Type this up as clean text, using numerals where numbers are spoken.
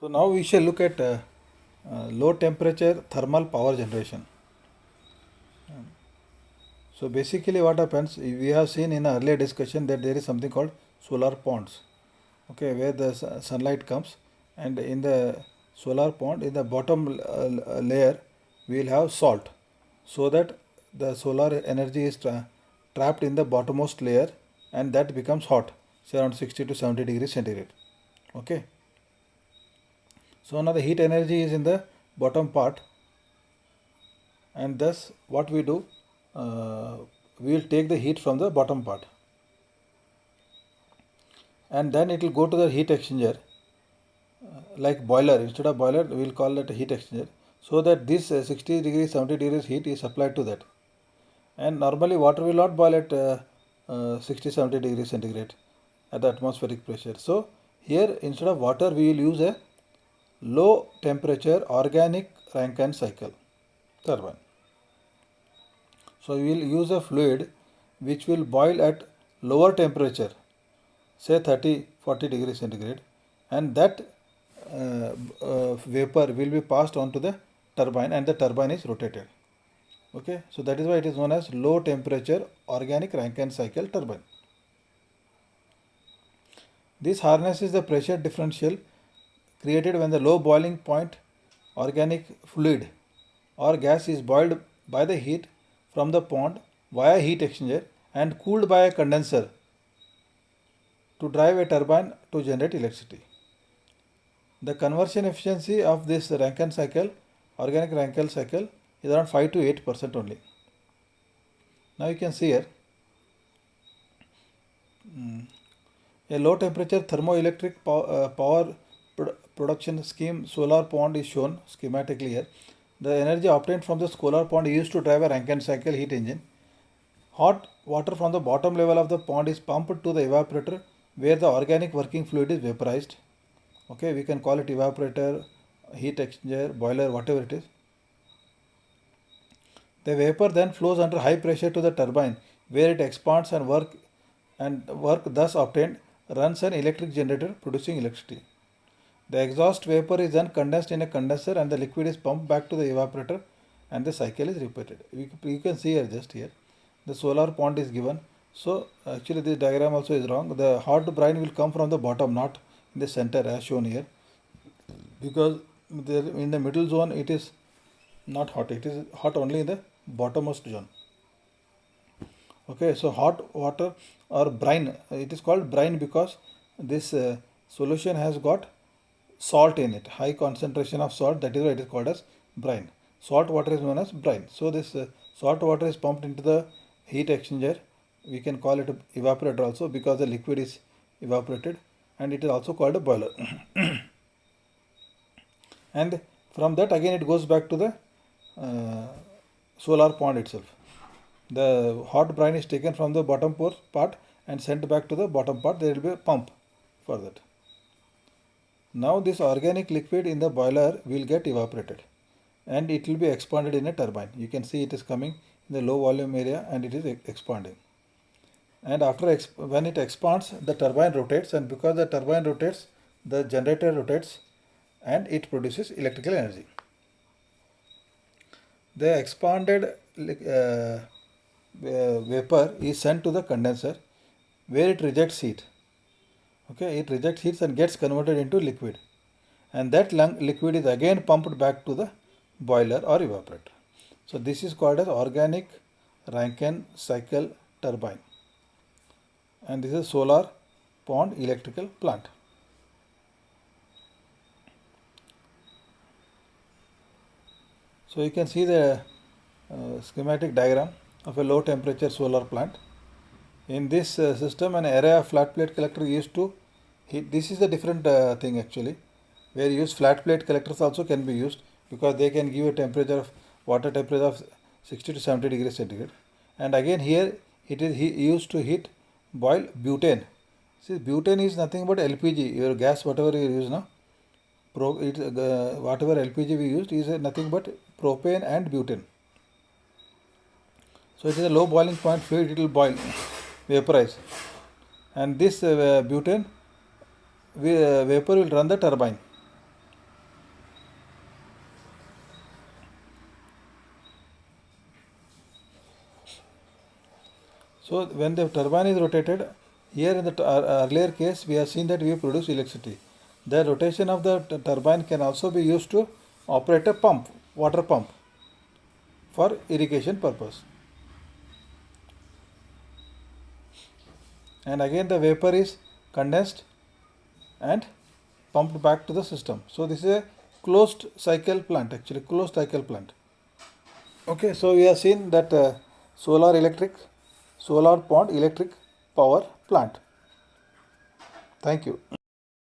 So now we shall look at low temperature thermal power generation. So basically what happens, we have seen in an earlier discussion that there is something called solar ponds, okay, where the sunlight comes, and in the solar pond in the bottom layer we will have salt, so that the solar energy is trapped in the bottommost layer, and that becomes hot, say around 60 to 70 degrees centigrade. Okay, so now the heat energy is in the bottom part, and thus what we do, we will take the heat from the bottom part, and then it will go to the heat exchanger, like boiler. Instead of boiler we will call it a heat exchanger, so that this 60 degrees 70 degrees heat is applied to that. And normally water will not boil at 60-70 degrees centigrade at the atmospheric pressure. So here instead of water we will use a low temperature organic Rankine cycle turbine. So we will use a fluid which will boil at lower temperature, say 30-40 degrees centigrade, and that vapor will be passed on to the turbine, and the turbine is rotated. Okay, so that is why it is known as low temperature organic Rankine cycle turbine. This harnesses the pressure differential created when the low boiling point organic fluid or gas is boiled by the heat from the pond via heat exchanger and cooled by a condenser to drive a turbine to generate electricity. The conversion efficiency of this Rankine cycle, organic Rankine cycle, is around 5 to 8% only. Now you can see here a low temperature thermoelectric power production scheme solar pond is shown schematically here. The energy obtained from the solar pond is used to drive a Rankine cycle heat engine. Hot water from the bottom level of the pond is pumped to the evaporator where the organic working fluid is vaporized. Okay, we can call it evaporator, heat exchanger, boiler, whatever it is. The vapor then flows under high pressure to the turbine where it expands and work thus obtained runs an electric generator producing electricity. The exhaust vapor is then condensed in a condenser and the liquid is pumped back to the evaporator and the cycle is repeated. You can see here, just here, the solar pond is given. So actually this diagram also is wrong. The hot brine will come from the bottom, not in the center as shown here, because there in the middle zone it is not hot. It is hot only in the bottommost zone. Okay, so hot water or brine, it is called brine because this solution has got salt in it, high concentration of salt, that is why it is called as brine. Salt water is known as brine. So this salt water is pumped into the heat exchanger. We can call it a evaporator also because the liquid is evaporated, and it is also called a boiler. And from that again it goes back to the solar pond itself. The hot brine is taken from the bottom part and sent back to the bottom part. There will be a pump for that. Now this organic liquid in the boiler will get evaporated and it will be expanded in a turbine. You can see it is coming in the low volume area and it is expanding. And after when it expands, the turbine rotates, and because the turbine rotates, the generator rotates and it produces electrical energy. The expanded vapor is sent to the condenser where it rejects heat. Okay, it rejects heat and gets converted into liquid, and that liquid is again pumped back to the boiler or evaporator. So this is called as organic Rankine cycle turbine, and this is solar pond electrical plant. So you can see the schematic diagram of a low temperature solar plant. In this system, an array of flat plate collector used to heat. This is a different thing actually, where use flat plate collectors also can be used because they can give a temperature of water temperature of 60 to 70 degrees centigrade. And again here it is used to heat boil butane. See, butane is nothing but LPG, your gas, whatever you use now. Whatever LPG we used is nothing but propane and butane. So it is a low boiling point fluid, it will boil, vaporize, and this butane vapor will run the turbine. So when the turbine is rotated, here in the earlier case we have seen that we produce electricity. The rotation of the turbine can also be used to operate a pump, water pump, for irrigation purpose. And again the vapor is condensed and pumped back to the system. So this is a closed cycle plant, actually closed cycle plant. Okay, so we have seen that solar pond electric power plant. Thank you.